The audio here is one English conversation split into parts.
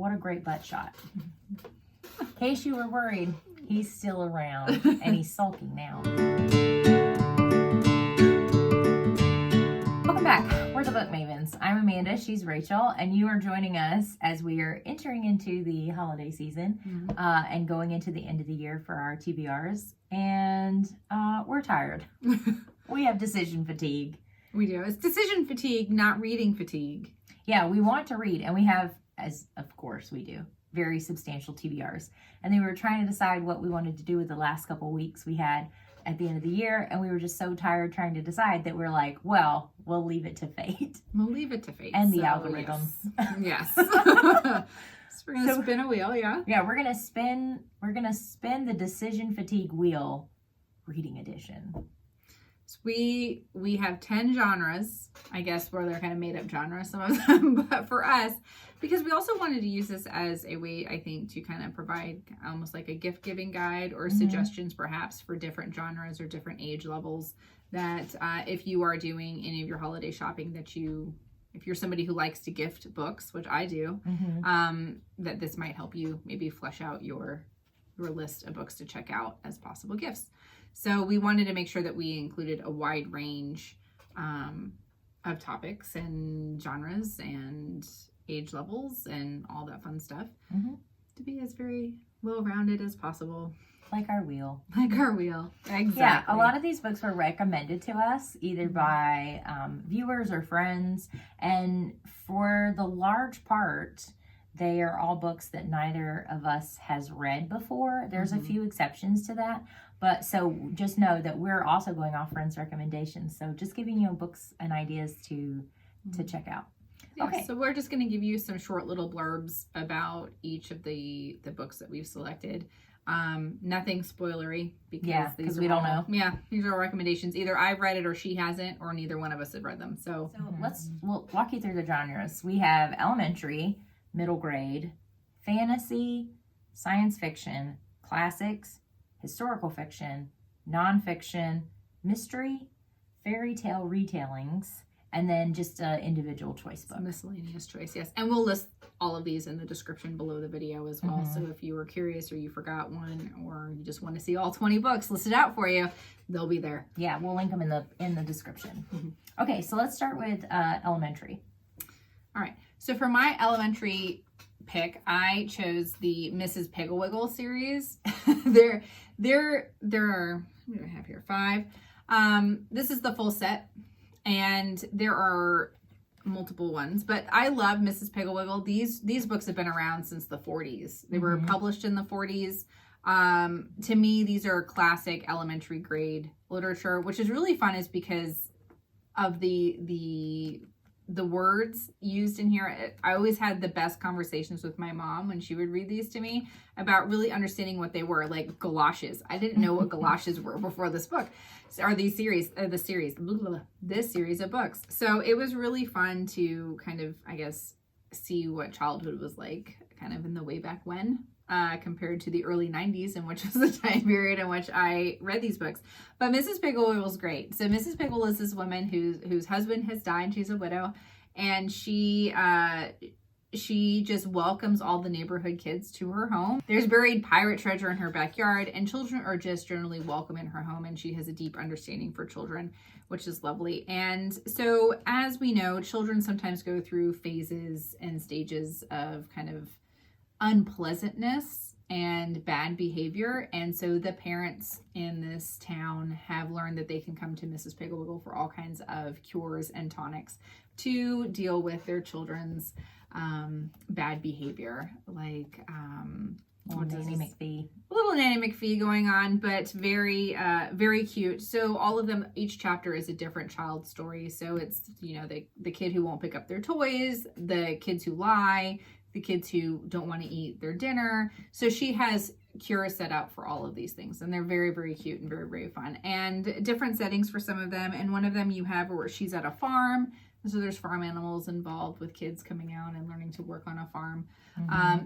what a great butt shot. In case you were worried, he's still around and he's sulking now. Welcome back. We're the Book Mavens. I'm Amanda, she's Rachel, and you are joining us as we are entering into the holiday season and going into the end of the year for our TBRs. And we're tired. We have decision fatigue. We do. It's decision fatigue, not reading fatigue. Yeah, we want to read, and we have, as of course we do, very substantial TBRs. And then we were trying to decide what we wanted to do with the last couple weeks we had at the end of the year, and we were just so tired trying to decide that we're like, well, we'll leave it to fate. We'll leave it to fate. And the algorithm. Yes. So we're gonna spin a wheel, yeah? Yeah, we're gonna spin the decision fatigue wheel reading edition. So we have 10 genres, I guess, where they're kind of made up genres, some of them, but for us, because we also wanted to use this as a way, I think, to kind of provide almost like a gift-giving guide or suggestions perhaps for different genres or different age levels that if you are doing any of your holiday shopping if you're somebody who likes to gift books, which I do, that this might help you maybe flesh out your list of books to check out as possible gifts. So we wanted to make sure that we included a wide range of topics and genres and age levels and all that fun stuff to be as very well-rounded as possible. Like our wheel. Like our wheel. Exactly. Yeah, a lot of these books were recommended to us either by viewers or friends. And for the large part, they are all books that neither of us has read before. There's a few exceptions to that. But so just know that we're also going off friends' recommendations. So just giving you books and ideas to check out. Yeah, okay. So we're just going to give you some short little blurbs about each of the books that we've selected. Nothing spoilery because we don't know. Yeah, these are our recommendations. Either I've read it or she hasn't, or neither one of us have read them. So we'll walk you through the genres. We have elementary, middle grade, fantasy, science fiction, classics, historical fiction, nonfiction, mystery, fairy tale retellings, and then just an individual choice book. Miscellaneous choice, yes. And we'll list all of these in the description below the video as well. So if you were curious or you forgot one or you just want to see all 20 books listed out for you, they'll be there. Yeah, we'll link them in the description. Okay, so let's start with elementary. All right. So for my elementary pick, I chose the Mrs. Pigglewiggle series. There are, what do I have here? 5. This is the full set, and there are multiple ones, but I love Mrs. Pigglewiggle. These books have been around since the 40s. They were published in the 40s. To me, these are classic elementary grade literature, which is really fun is because of the words used in here. I always had the best conversations with my mom when she would read these to me about really understanding what they were, like galoshes. I didn't know what galoshes were before this book, or this series of books. So it was really fun to kind of, I guess, see what childhood was like kind of in the way back when. Compared to the early 90s, in which was the time period in which I read these books. But Mrs. Piggle was great. So Mrs. Piggle is this woman whose husband has died. She's a widow. And she just welcomes all the neighborhood kids to her home. There's buried pirate treasure in her backyard, and children are just generally welcome in her home. And she has a deep understanding for children, which is lovely. And so, as we know, children sometimes go through phases and stages of kind of unpleasantness and bad behavior, and so the parents in this town have learned that they can come to Mrs. Pigglewiggle for all kinds of cures and tonics to deal with their children's bad behavior, like little Nanny McPhee going on, but very very cute. So all of them, each chapter is a different child story. So it's, you know, the kid who won't pick up their toys, the kids who lie, the kids who don't want to eat their dinner. So she has cures set out for all of these things, and they're very, very cute and very, very fun, and different settings for some of them. And one of them you have where she's at a farm, so there's farm animals involved with kids coming out and learning to work on a farm.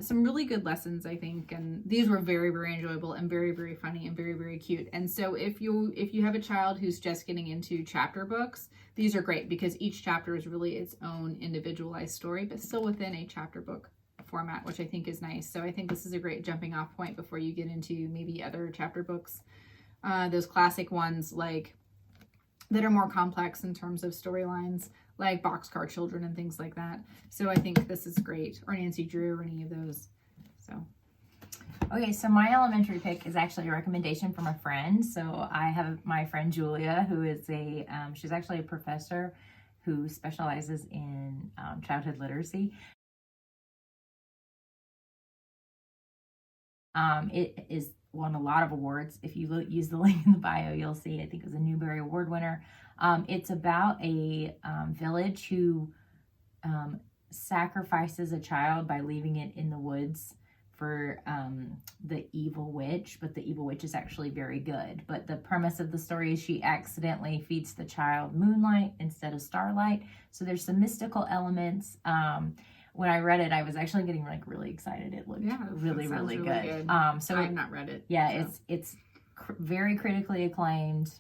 Some really good lessons, I think, and these were very, very enjoyable and very, very funny and very, very cute. And so if you have a child who's just getting into chapter books, these are great because each chapter is really its own individualized story, but still within a chapter book format, which I think is nice. So I think this is a great jumping off point before you get into maybe other chapter books. Those classic ones like that are more complex in terms of storylines, like Boxcar Children and things like that. So I think this is great, or Nancy Drew or any of those. So okay, so my elementary pick is actually a recommendation from a friend. So I have my friend Julia, who is she's actually a professor who specializes in childhood literacy. It is won a lot of awards. If you use the link in the bio, you'll see, I think it was a Newbery Award winner. It's about a village who sacrifices a child by leaving it in the woods for the evil witch, but the evil witch is actually very good. But the premise of the story is she accidentally feeds the child moonlight instead of starlight. So there's some mystical elements. When I read it, I was actually getting like really excited. It looked really good. So I have not read it. Yeah, so. It's very critically acclaimed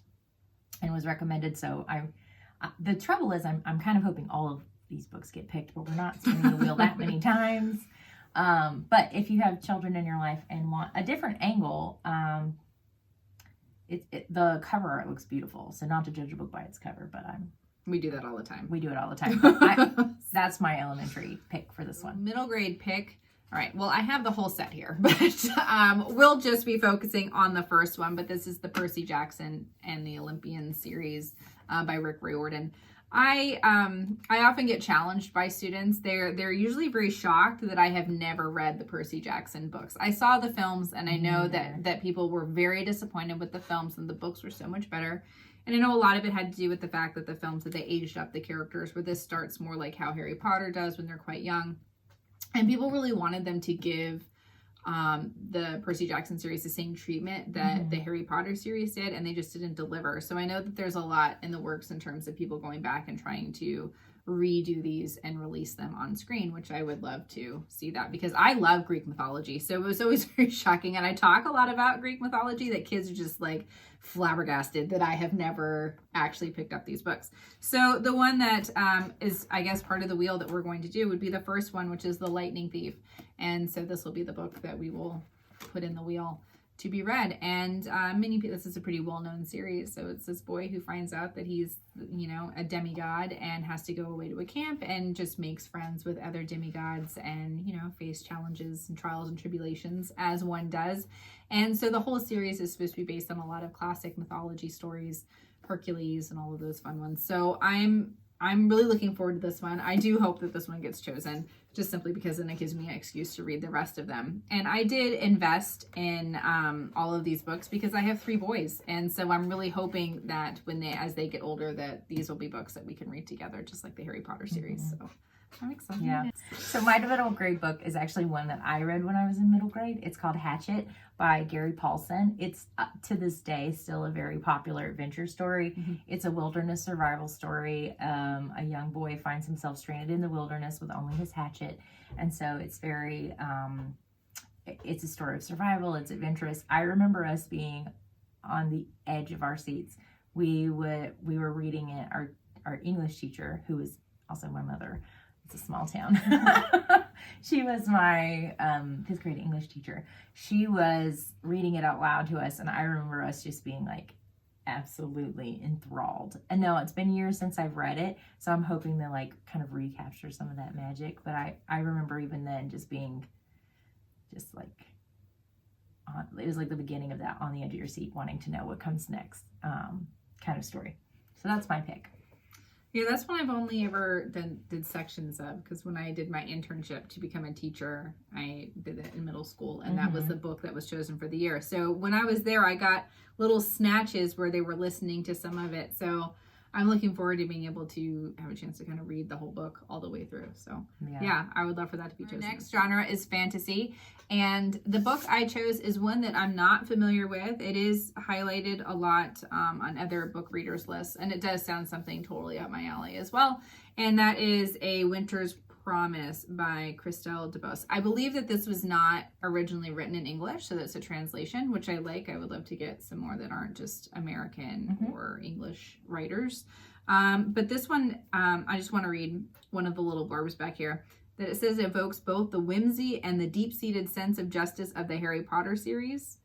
and was recommended. So the trouble is I'm kind of hoping all of these books get picked, but we're not spinning the wheel that many times. But if you have children in your life and want a different angle, the cover art looks beautiful. So not to judge a book by its cover, but we do that all the time. We do it all the time. But that's my elementary pick for this one. Middle grade pick. All right. Well, I have the whole set here, but we'll just be focusing on the first one. But this is the Percy Jackson and the Olympian series by Rick Riordan. I often get challenged by students. They're usually very shocked that I have never read the Percy Jackson books. I saw the films, and I know that people were very disappointed with the films, and the books were so much better. And I know a lot of it had to do with the fact that the films, that they aged up the characters, where this starts more like how Harry Potter does when they're quite young. And people really wanted them to give the Percy Jackson series the same treatment that the Harry Potter series did, and they just didn't deliver. So I know that there's a lot in the works in terms of people going back and trying to redo these and release them on screen, which I would love to see that, because I love Greek mythology. So it was always very shocking. And I talk a lot about Greek mythology that kids are just like flabbergasted that I have never actually picked up these books. So the one that is, I guess, part of the wheel that we're going to do would be the first one, which is The Lightning Thief. And so this will be the book that we will put in the wheel to be read. And this is a pretty well-known series. So it's this boy who finds out that he's, a demigod and has to go away to a camp and just makes friends with other demigods and, face challenges and trials and tribulations as one does. And so the whole series is supposed to be based on a lot of classic mythology stories, Hercules and all of those fun ones. So I'm really looking forward to this one. I do hope that this one gets chosen, just simply because then it gives me an excuse to read the rest of them. And I did invest in all of these books because I have 3 boys. And so I'm really hoping that as they get older, that these will be books that we can read together, just like the Harry Potter series. So I'm excited. Yeah. So my middle grade book is actually one that I read when I was in middle grade. It's called Hatchet by Gary Paulson. It's to this day still a very popular adventure story. It's a wilderness survival story. A young boy finds himself stranded in the wilderness with only his hatchet. And so it's very, it's a story of survival. It's adventurous. I remember us being on the edge of our seats. We were reading it. Our English teacher, who was also my mother, it's a small town. She was my 5th grade English teacher. She was reading it out loud to us, and I remember us just being like absolutely enthralled. And no, it's been years since I've read it, so I'm hoping to like kind of recapture some of that magic. But I remember even then just being just like it was like the beginning of that on the edge of your seat, wanting to know what comes next kind of story. So that's my pick. Yeah, that's one I've only ever did sections of, because when I did my internship to become a teacher, I did it in middle school, and that was the book that was chosen for the year. So when I was there, I got little snatches where they were listening to some of it. So I'm looking forward to being able to have a chance to kind of read the whole book all the way through. So yeah, I would love for that to be chosen. Our next genre is fantasy. And the book I chose is one that I'm not familiar with. It is highlighted a lot on other book readers lists, and it does sound something totally up my alley as well. And that is A Winter's Promise by Christelle DeBose. I believe that this was not originally written in English, so that's a translation, which I like. I would love to get some more that aren't just American or English writers. But this one, I just want to read one of the little blurbs back here. that it says it evokes both the whimsy and the deep-seated sense of justice of the Harry Potter series.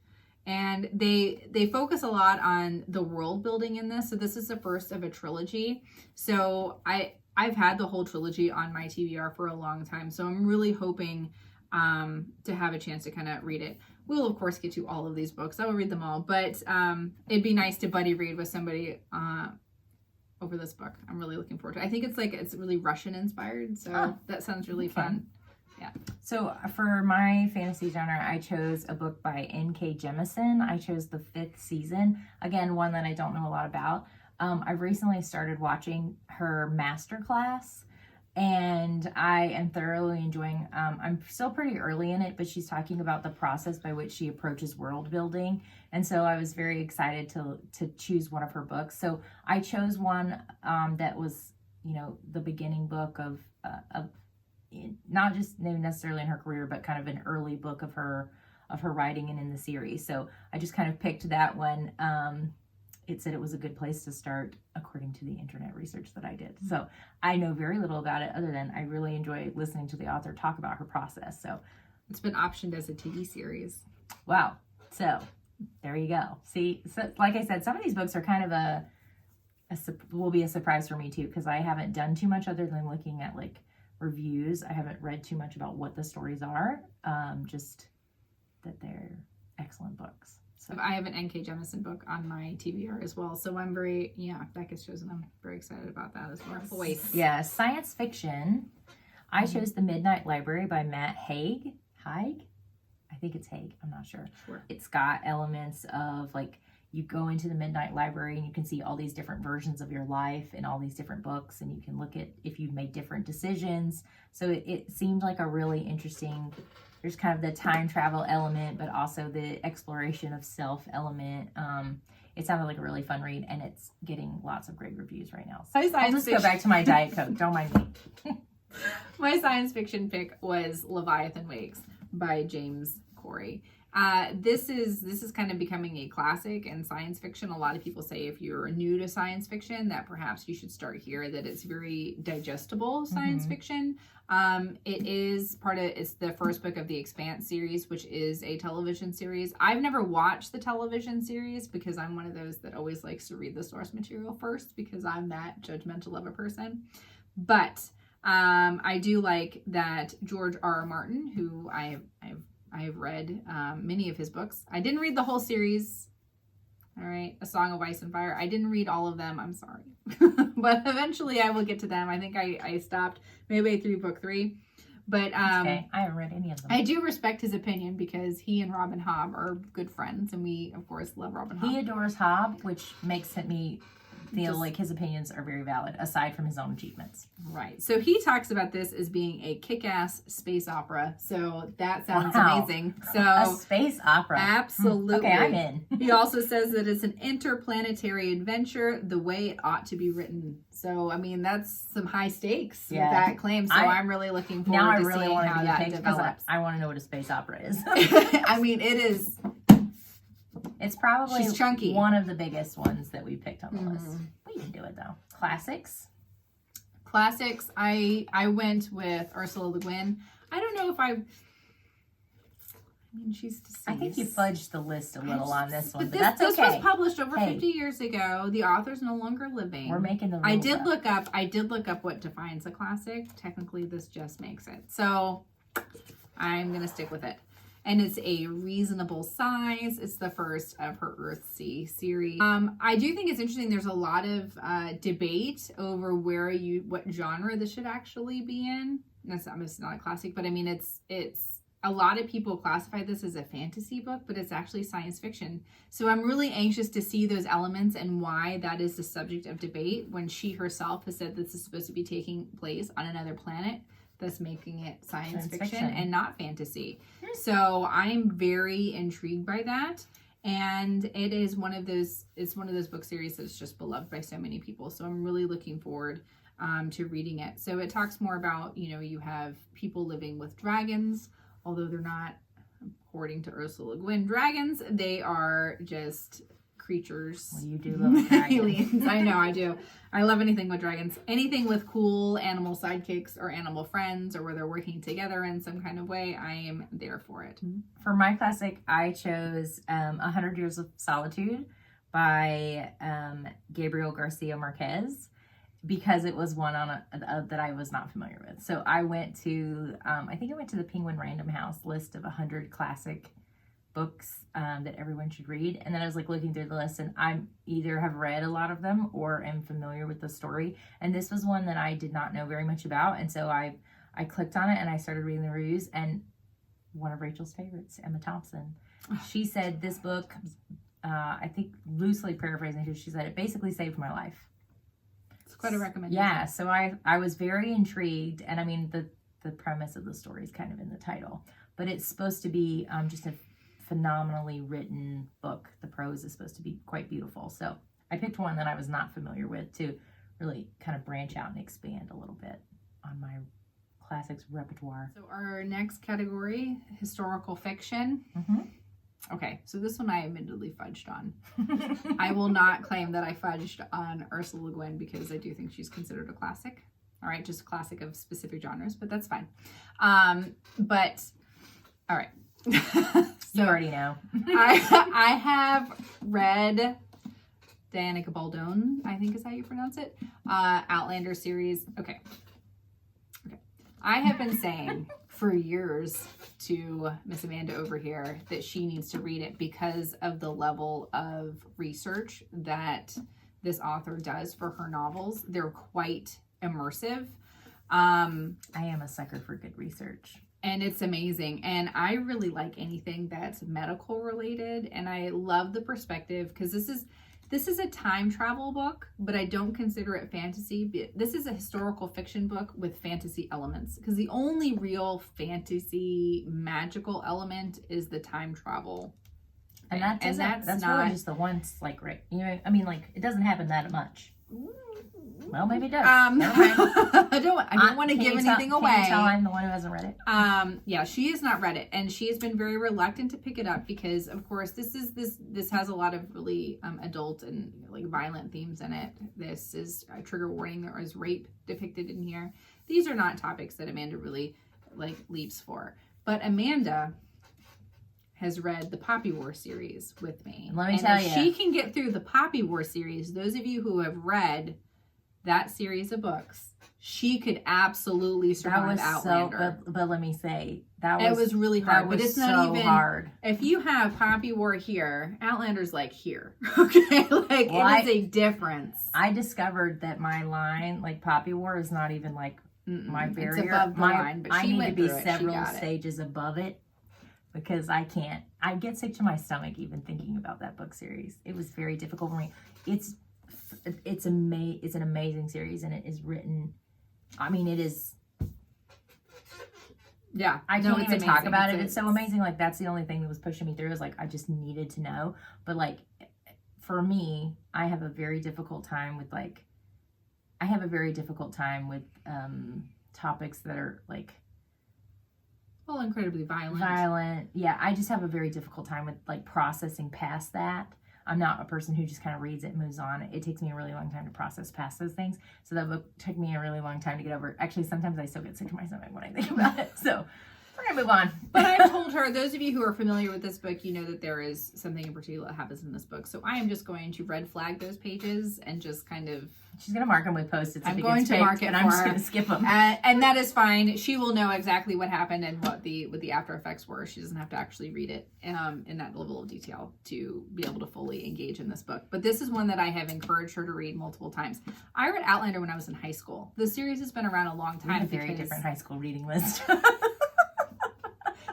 And they focus a lot on the world building in this. So this is the first of a trilogy. So I've had the whole trilogy on my TBR for a long time. So I'm really hoping to have a chance to kind of read it. We'll of course get to all of these books. I will read them all, but it'd be nice to buddy read with somebody over this book. I'm really looking forward to it. I think it's really Russian inspired. So that sounds really fun. Yeah. So for my fantasy genre, I chose a book by N.K. Jemisin. I chose the 5th season. Again, one that I don't know a lot about. I've recently started watching her masterclass, and I am thoroughly enjoying. I'm still pretty early in it, but she's talking about the process by which she approaches world building, and so I was very excited to choose one of her books. So I chose one that was, the beginning book of not just necessarily in her career, but kind of an early book of her writing and in the series. So I just kind of picked that one. It said it was a good place to start according to the internet research that I did. So I know very little about it other than I really enjoy listening to the author talk about her process. So it's been optioned as a TV series. Wow. So there you go. See, so like I said, some of these books are kind of will be a surprise for me too, because I haven't done too much other than looking at like reviews. I haven't read too much about what the stories are, just that they're excellent books. So I have an N.K. Jemisin book on my TBR as well, so I'm that gets chosen. I'm very excited about that as well. Voice. Yeah, science fiction. I chose The Midnight Library by Matt Haig. I think it's Haig. I'm not sure. It's got elements of like, you go into the Midnight Library and you can see all these different versions of your life in all these different books, and you can look at if you've made different decisions. So it seemed like a really interesting, there's kind of the time travel element, but also the exploration of self element. It sounded like a really fun read, and it's getting lots of great reviews right now. So I'll just go back to my Diet Coke. Don't mind me. My science fiction pick was Leviathan Wakes by James Corey. This is kind of becoming a classic in science fiction. A lot of people say if you're new to science fiction that perhaps you should start here, that it's very digestible science fiction. It's the first book of the Expanse series, which is a television series. I've never watched the television series because I'm one of those that always likes to read the source material first because I'm that judgmental of a person. But I do like that George R.R. Martin, who I have read many of his books. I didn't read the whole series. All right, A Song of Ice and Fire. I didn't read all of them. I'm sorry. But eventually I will get to them. I think I stopped midway through book 3. But okay. I haven't read any of them. I do respect his opinion because he and Robin Hobb are good friends. And we, of course, love Robin Hobb. He adores Hobb, which makes me feel like his opinions are very valid, aside from his own achievements. Right. So he talks about this as being a kick-ass space opera. So that sounds amazing. So a space opera. Absolutely. Okay, I'm in. He also says that it's an interplanetary adventure the way it ought to be written. So, I mean, that's some high stakes with that claim. So I'm really looking forward to seeing how that develops. I want to know what a space opera is. I mean, it is. It's probably chunky. One of the biggest ones that we picked on the list. We can do it though. Classics. I went with Ursula Le Guin. I don't know if she's deceased. I think you fudged the list a little on this one, but this that's okay. This was published over 50 years ago. The author's no longer living. We're making the rules I did look up what defines a classic. Technically, this just makes it. So I'm going to stick with it. And it's a reasonable size. It's the first of her Earthsea series. I do think it's interesting. There's a lot of debate over what genre this should actually be in. It's not a classic, but I mean, it's a lot of people classify this as a fantasy book, but it's actually science fiction. So I'm really anxious to see those elements and why that is the subject of debate when she herself has said this is supposed to be taking place on another planet, thus making it science fiction and not fantasy. So I'm very intrigued by that. And it is one of those book series that's just beloved by so many people. So I'm really looking forward to reading it. So it talks more about, you have people living with dragons, although they're not, according to Ursula Le Guin, dragons. They are just creatures. What do you do, little dragons? Aliens. I know, I do. I love anything with dragons. Anything with cool animal sidekicks or animal friends, or where they're working together in some kind of way, I am there for it. For my classic, I chose 100 Years of Solitude by Gabriel Garcia Marquez, because it was one on that I was not familiar with. So I went to, I think I went to the Penguin Random House list of 100 classic books that everyone should read. And then I was like looking through the list, and I either have read a lot of them or am familiar with the story. And this was one that I did not know very much about. And so I clicked on it and I started reading the reviews, and one of Rachel's favorites, Emma Thompson, she said this book, I think loosely paraphrasing her, she said it basically saved my life. It's quite a recommendation. Yeah, so I was very intrigued, and I mean the premise of the story is kind of in the title, but it's supposed to be just a phenomenally written book. The prose is supposed to be quite beautiful. So I picked one that I was not familiar with to really kind of branch out and expand a little bit on my classics repertoire. So our next category, historical fiction. Mm-hmm. Okay, so this one I admittedly fudged on. I will not claim that I fudged on Ursula Le Guin, because I do think she's considered a classic. All right, just a classic of specific genres, but that's fine. But all right. You already know. I have read Diana Gabaldon, I think is how you pronounce it. Outlander series. Okay. I have been saying for years to Miss Amanda over here that she needs to read it because of the level of research that this author does for her novels. They're quite immersive. I am a sucker for good research. And it's amazing. And I really like anything that's medical related. And I love the perspective, because this is a time travel book, but I don't consider it fantasy. This is a historical fiction book with fantasy elements, because the only real fantasy magical element is the time travel. And that's not really just the once, like, right? You know, I mean, like, it doesn't happen that much. Well, maybe it does. Never mind. I don't want to give anything away. Can you tell I'm the one who hasn't read it? Yeah, she has not read it, and she has been very reluctant to pick it up because, of course, this has a lot of really adult and like violent themes in it. This is a trigger warning. There is rape depicted in here. These are not topics that Amanda really like leaps for, but Amanda has read the Poppy War series with me. Let me tell you, she can get through the Poppy War series. Those of you who have read that series of books, she could absolutely survive Outlander. But let me say, it was really hard. But it's so not even hard. If you have Poppy War here, Outlander's like here. Okay, like it is a difference. I discovered that my line, like Poppy War, is not even like my barrier. It's above the line, but I need to be through it. several stages above it, because I can't. I get sick to my stomach even thinking about that book series. It was very difficult for me. It's an amazing series, and it is written. I mean, it is. Yeah, I can't even talk about it. It's so amazing. Like, that's the only thing that was pushing me through, is like I just needed to know. But like, for me, I have a very difficult time with topics that are like, well, incredibly violent. Yeah, I just have a very difficult time with like processing past that. I'm not a person who just kind of reads it and moves on. It takes me a really long time to process past those things. So that book took me a really long time to get over. Actually, sometimes I still get sick to my stomach when I think about it. So we're going to move on. But I told her, those of you who are familiar with this book, you know that there is something in particular that happens in this book. So I am just going to red flag those pages and just kind of... She's going to mark them with Post-its. I'm going to mark it, and I'm just going to skip them. And that is fine. She will know exactly what happened and what the after effects were. She doesn't have to actually read it in that level of detail to be able to fully engage in this book. But this is one that I have encouraged her to read multiple times. I read Outlander when I was in high school. The series has been around a long time. We have a very different high school reading list.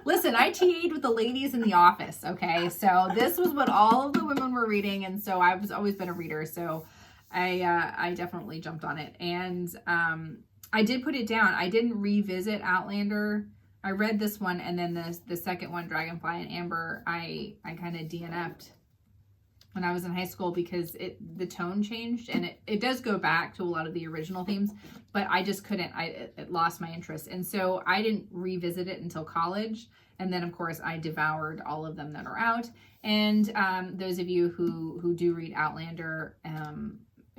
Listen, I TA'd with the ladies in the office, okay? So this was what all of the women were reading, and so I've always been a reader, so I definitely jumped on it. And I did put it down. I didn't revisit Outlander. I read this one, and then the second one, Dragonfly and Amber, I kind of DNF'd. when I was in high school because the tone changed, and it does go back to a lot of the original themes, but I just couldn't. It lost my interest, and so I didn't revisit it until college. And then, of course, I devoured all of them that are out. And those of you who do read Outlander,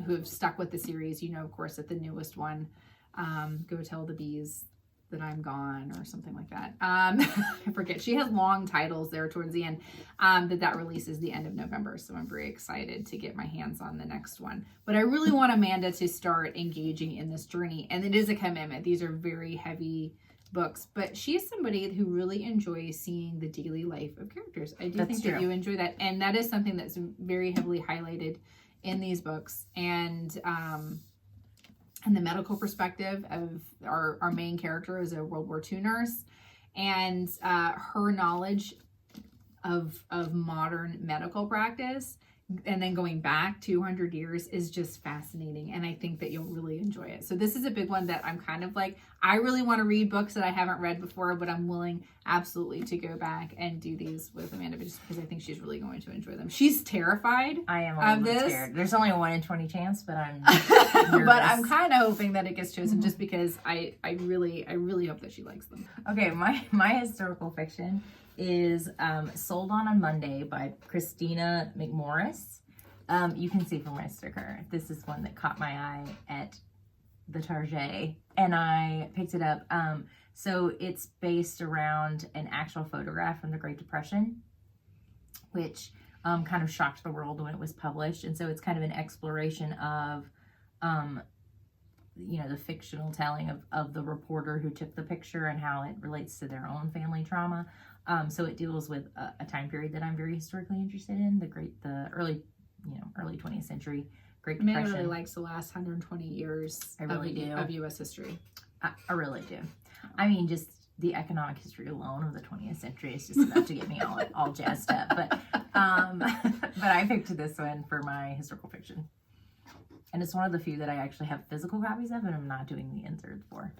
who have stuck with the series, you know, of course, that the newest one, Go Tell the Bees That I'm Gone, or something like that. I forget. She has long titles there towards the end. That releases the end of November. So I'm very excited to get my hands on the next one. But I really want Amanda to start engaging in this journey. And it is a commitment. These are very heavy books, but she is somebody who really enjoys seeing the daily life of characters. I do think that you enjoy that, and that is something that's very heavily highlighted in these books. And the medical perspective of our main character is a World War II nurse, and her knowledge of modern medical practice, and then going back 200 years is just fascinating, and I think that you'll really enjoy it. So this is a big one that I'm kind of like, I really want to read books that I haven't read before, but I'm willing absolutely to go back and do these with Amanda, just because I think she's really going to enjoy them. She's terrified. I am a little bit scared. There's only a 1 in 20 chance, but I'm but I'm kind of hoping that it gets chosen, just because I really hope that she likes them. Okay, my historical fiction is Sold on a Monday by Christina McMorris. You can see from my sticker, this is one that caught my eye at the Target, and I picked it up. So it's based around an actual photograph from the Great Depression, which kind of shocked the world when it was published. And so it's kind of an exploration of the fictional telling of the reporter who took the picture and how it relates to their own family trauma. So it deals with a time period that I'm very historically interested in, the early 20th century Great Depression. Amanda really likes the last 120 years of U.S. history. I really do. I mean, just the economic history alone of the 20th century is just enough to get me all jazzed up. But I picked this one for my historical fiction. And it's one of the few that I actually have physical copies of, and I'm not doing the inserts for,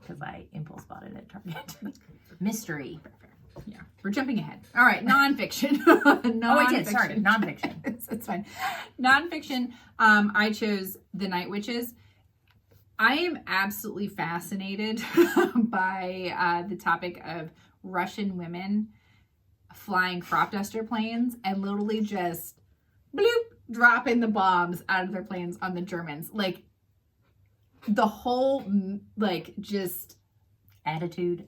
because I impulse bought it at Target. Mystery. Yeah, we're jumping ahead. All right, nonfiction. Oh, I did. Sorry, nonfiction. It's fine. Nonfiction. I chose The Night Witches. I am absolutely fascinated by the topic of Russian women flying crop duster planes and literally just bloop, dropping the bombs out of their planes on the Germans. Like, the whole, just attitude.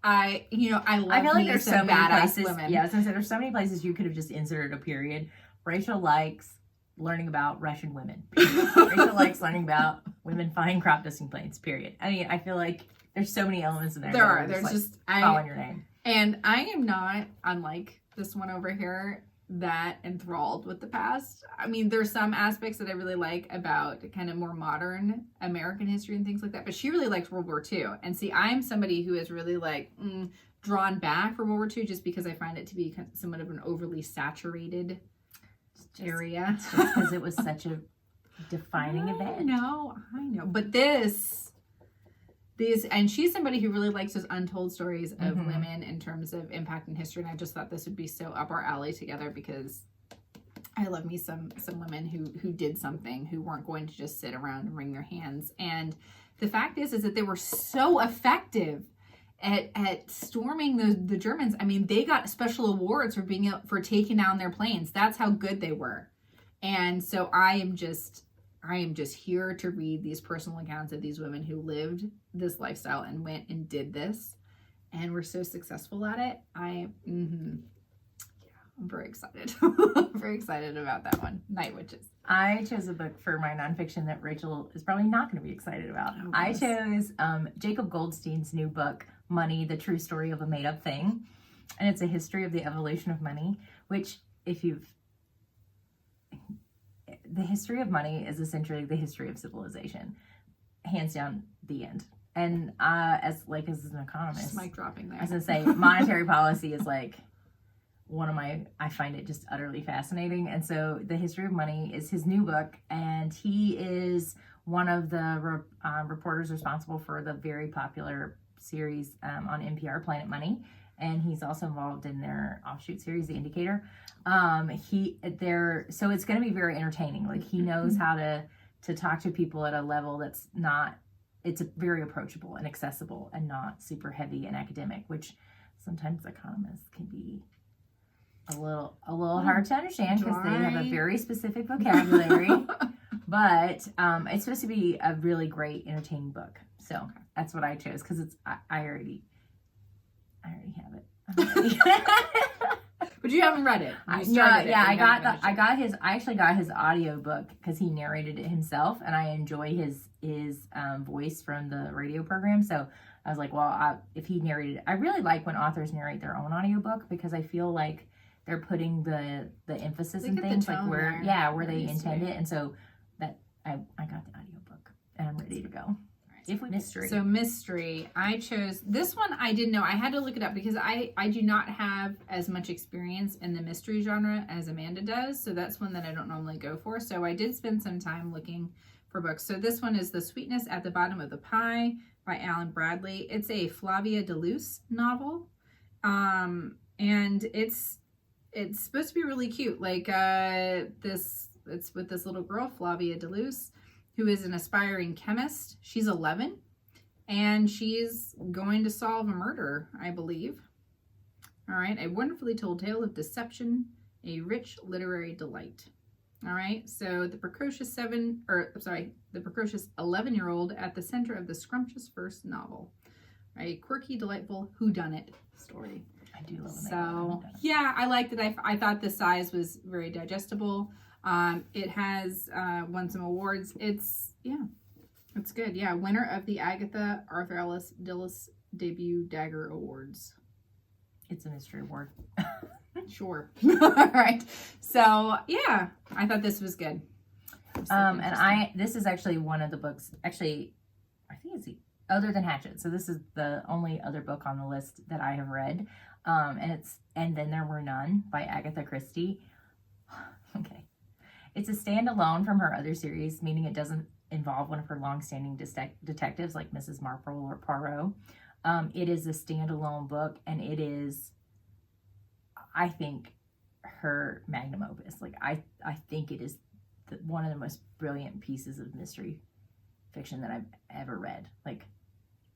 I love I feel like there's so many places. Women. Yeah, I was gonna say there's so many places you could have just inserted a period. Rachel likes learning about Russian women. Rachel likes learning about women flying crop dusting planes. Period. I mean, I feel like there's so many elements in there. There's just following your name. And I am not, unlike this one over here, that enthralled with the past. I mean, there's some aspects that I really like about kind of more modern American history and things like that, but she really likes World War II. And see, I'm somebody who is really drawn back from World War II, just because I find it to be somewhat of an overly saturated area. It's just because it was such a defining event. I know. But and she's somebody who really likes those untold stories of women in terms of impact in history, and I just thought this would be so up our alley together, because I love me some women who did something, who weren't going to just sit around and wring their hands. And the fact is that they were so effective at storming the Germans. I mean, they got special awards for taking down their planes. That's how good they were. And so I am just here to read these personal accounts of these women who lived this lifestyle and went and did this and were so successful at it. I'm very excited. I'm very excited about that one. Night Witches. I chose a book for my nonfiction that Rachel is probably not going to be excited about. Oh, I chose Jacob Goldstein's new book, Money, The True Story of a Made-Up Thing. And it's a history of the evolution of money, which the history of money is essentially the history of civilization. Hands down, the end. And as an economist, just mic dropping there. I was gonna say, monetary policy is I find it just utterly fascinating. And so The History of Money is his new book, and he is one of the reporters responsible for the very popular series on NPR, Planet Money, and he's also involved in their offshoot series, The Indicator. So it's going to be very entertaining. Like, he knows how to talk to people at a level that's not, it's very approachable and accessible and not super heavy and academic, which sometimes economists can be a little hard to understand because they have a very specific vocabulary. But it's supposed to be a really great, entertaining book. So that's what I chose because I already have it. But you haven't read it. I actually got his audio book because he narrated it himself, and I enjoy his voice from the radio program. So I was like, well, if he narrated, I really like when authors narrate their own audiobook because I feel like they're putting the emphasis in things like where they intend it, and so that I got the audiobook and I'm ready to go. Mystery. I chose this one. I didn't know. I had to look it up because I do not have as much experience in the mystery genre as Amanda does. So that's one that I don't normally go for. So I did spend some time looking for books. So this one is The Sweetness at the Bottom of the Pie by Alan Bradley. It's a Flavia de Luce novel. And it's supposed to be really cute. Like it's with this little girl, Flavia de Luce, who is an aspiring chemist. She's 11, and she's going to solve a murder, I believe. All right, a wonderfully told tale of deception, a rich literary delight. All right, so the precocious 11-year-old at the center of the scrumptious first novel. A quirky, delightful whodunit story. I do love it. So, yeah, I liked it. I thought the size was very digestible. It has won some awards. It's good. Yeah, winner of the Agatha Arthur Ellis Dillis Debut Dagger Awards. It's a mystery award. Sure. All right. So yeah, I thought this was good. This is actually one of the books. Actually, I think it's other than Hatchet. So this is the only other book on the list that I have read. And Then There Were None by Agatha Christie. Okay. It's a standalone from her other series, meaning it doesn't involve one of her long-standing detectives like Mrs. Marple or Poirot. It is a standalone book, and it is, I think, her magnum opus. Like, I think it is one of the most brilliant pieces of mystery fiction that I've ever read. Like,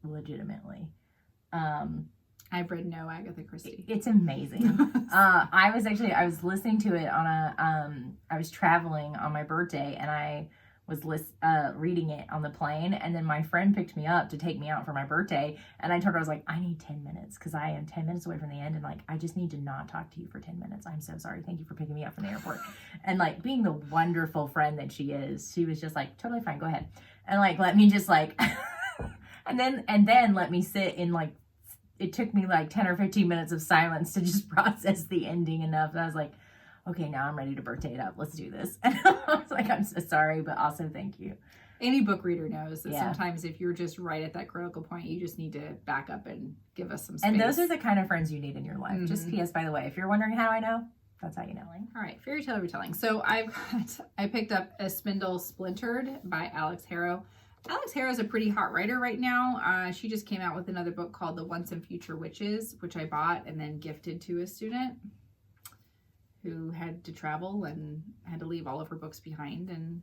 legitimately. I've read no Agatha Christie. It's amazing. I was listening to it on I was traveling on my birthday, and I was reading it on the plane, and then my friend picked me up to take me out for my birthday, and I told her, I was like, I need 10 minutes because I am 10 minutes away from the end, and like, I just need to not talk to you for 10 minutes. I'm so sorry. Thank you for picking me up from the airport. And like, being the wonderful friend that she is, she was just like, totally fine, go ahead. And like, let me just like, and then let me sit in like, it took me like 10 or 15 minutes of silence to just process the ending enough. And I was like, okay, now I'm ready to birthday it up. Let's do this. And I was like, I'm so sorry, but also thank you. Any book reader knows that sometimes if you're just right at that critical point, you just need to back up and give us some space. And those are the kind of friends you need in your life. Mm-hmm. Just P.S. by the way, if you're wondering how I know, that's how you know. All right, fairy tale retelling. So I picked up A Spindle Splintered by Alex Harrow. Alex Harrow is a pretty hot writer right now. She just came out with another book called The Once and Future Witches, which I bought and then gifted to a student who had to travel and had to leave all of her books behind. And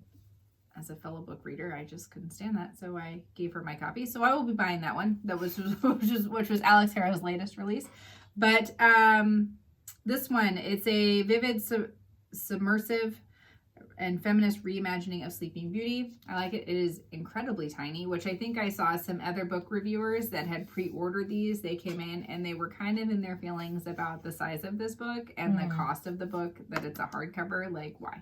as a fellow book reader, I just couldn't stand that, so I gave her my copy. So I will be buying that one. That was which was Alex Harrow's latest release. But this one, it's a vivid, submersive, and feminist reimagining of Sleeping Beauty. I like it. It is incredibly tiny, which I think I saw some other book reviewers that had pre-ordered these. They came in and they were kind of in their feelings about the size of this book and the cost of the book, that it's a hardcover. Like, why?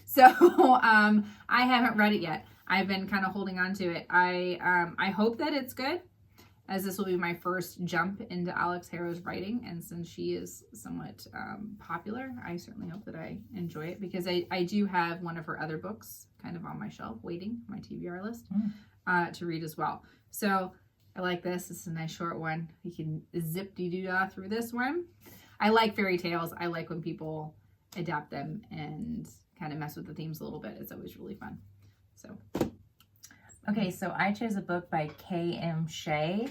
So I haven't read it yet. I've been kind of holding on to it. I hope that it's good, as this will be my first jump into Alex Harrow's writing. And since she is somewhat popular, I certainly hope that I enjoy it, because I do have one of her other books kind of on my shelf waiting, my TBR list, to read as well. So I like this. It's a nice short one. You can zip-de-doo-dah through this one. I like fairy tales. I like when people adapt them and kind of mess with the themes a little bit. It's always really fun. So... Okay, so I chose a book by K.M. Shea.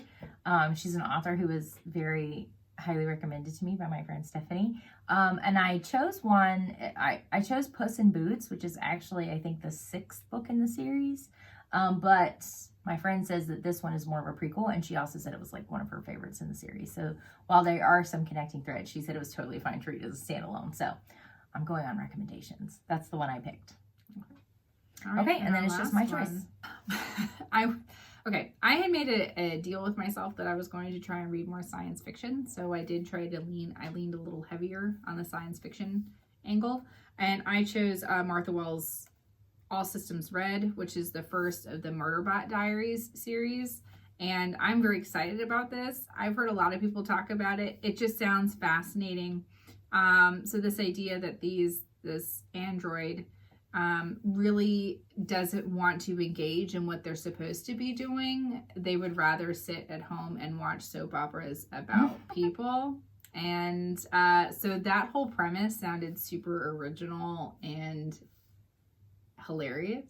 She's an author who was very highly recommended to me by my friend Stephanie. And I chose one, I chose Puss in Boots, which is actually, I think, the 6th book in the series. But my friend says that this one is more of a prequel, and she also said it was like one of her favorites in the series. So while there are some connecting threads, she said it was totally fine to read as a standalone. So I'm going on recommendations. That's the one I picked. All right, Okay, and then it's just my choice. I had made a deal with myself that I was going to try and read more science fiction. So I did try to leaned a little heavier on the science fiction angle. And I chose Martha Wells' All Systems Red, which is the first of the Murderbot Diaries series. And I'm very excited about this. I've heard a lot of people talk about it. It just sounds fascinating. So this idea that this android really doesn't want to engage in what they're supposed to be doing. They would rather sit at home and watch soap operas about people. And so that whole premise sounded super original and hilarious.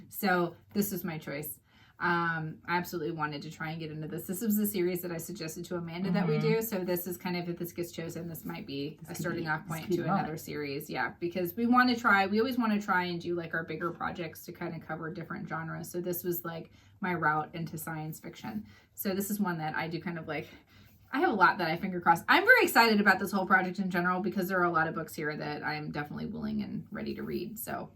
So this was my choice. I absolutely wanted to try and get into this. This was the series that I suggested to Amanda that we do. So this is kind of, if this gets chosen, this might be a starting off point to another series. Yeah, because we always want to try and do like our bigger projects to kind of cover different genres. So this was like my route into science fiction. So this is one that I do kind of like, I have a lot that I finger crossed. I'm very excited about this whole project in general because there are a lot of books here that I'm definitely willing and ready to read. So,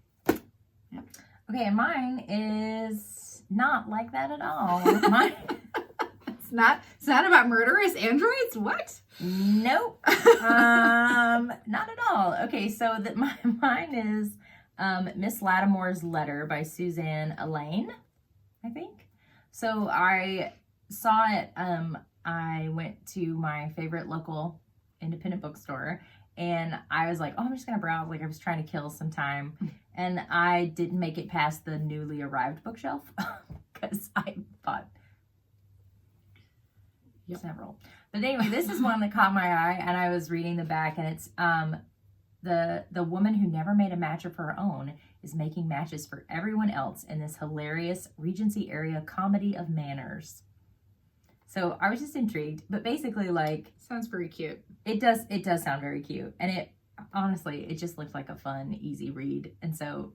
yeah. Okay, and mine is not like that at all. Mine, it's not about murderous androids. What? Nope. Not at all. Okay, so mine is Miss Lattimore's Letter by Suzanne Elaine, I think. So I saw it. I went to my favorite local independent bookstore, and I was like, oh, I'm just going to browse. Like, I was trying to kill some time. And I didn't make it past the newly arrived bookshelf because I bought several. But anyway, this is one that caught my eye, and I was reading the back, and it's the woman who never made a match of her own is making matches for everyone else in this hilarious Regency area comedy of manners. So I was just intrigued, but basically, like, sounds very cute. It does sound very cute, and it honestly, it just looked like a fun, easy read, and so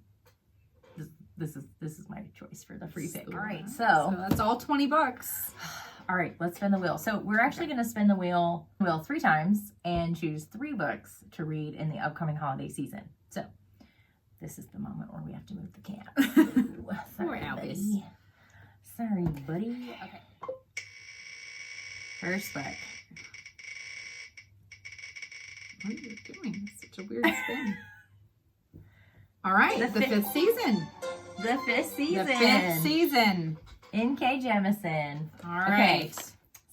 this is my choice for the free pick. All right, so that's all 20 bucks. All right, let's spin the wheel. So we're actually going to spin the wheel 3 times and choose 3 books to read in the upcoming holiday season. So this is the moment where we have to move the cat. Ooh, sorry, buddy. Sorry, buddy. Okay. First book. What are you doing? It's such a weird spin. All right, the fifth season. The fifth season. The fifth season. N.K. Jemisin. All right. Okay,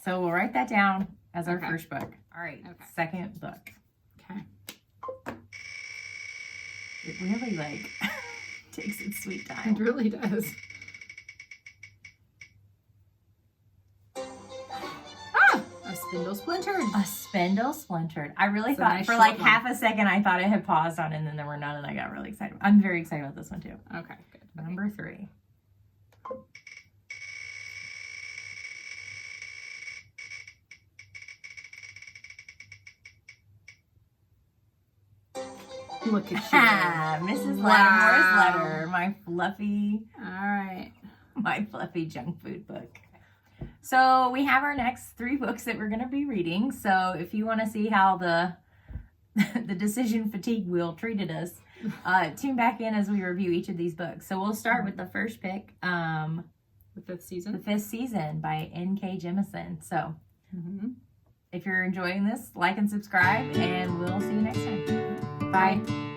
so we'll write that down as our first book. All right, second book. Okay. It really, like, takes its sweet time. It really does. A spindle splintered. A spindle splintered. I really thought, nice for like half a second, I thought it had paused on, and then there were none, and I got really excited. I'm very excited about this one, too. Okay, good. Number 3. Look at you. Mrs. Lattimore's Letter, my fluffy, my fluffy junk food book. So we have our next 3 books that we're going to be reading. So if you want to see how the decision fatigue wheel treated us, tune back in as we review each of these books. So we'll start with the first pick, the 5th season. The 5th season by N.K. Jemisin. So if you're enjoying this, like and subscribe, and we'll see you next time. Bye.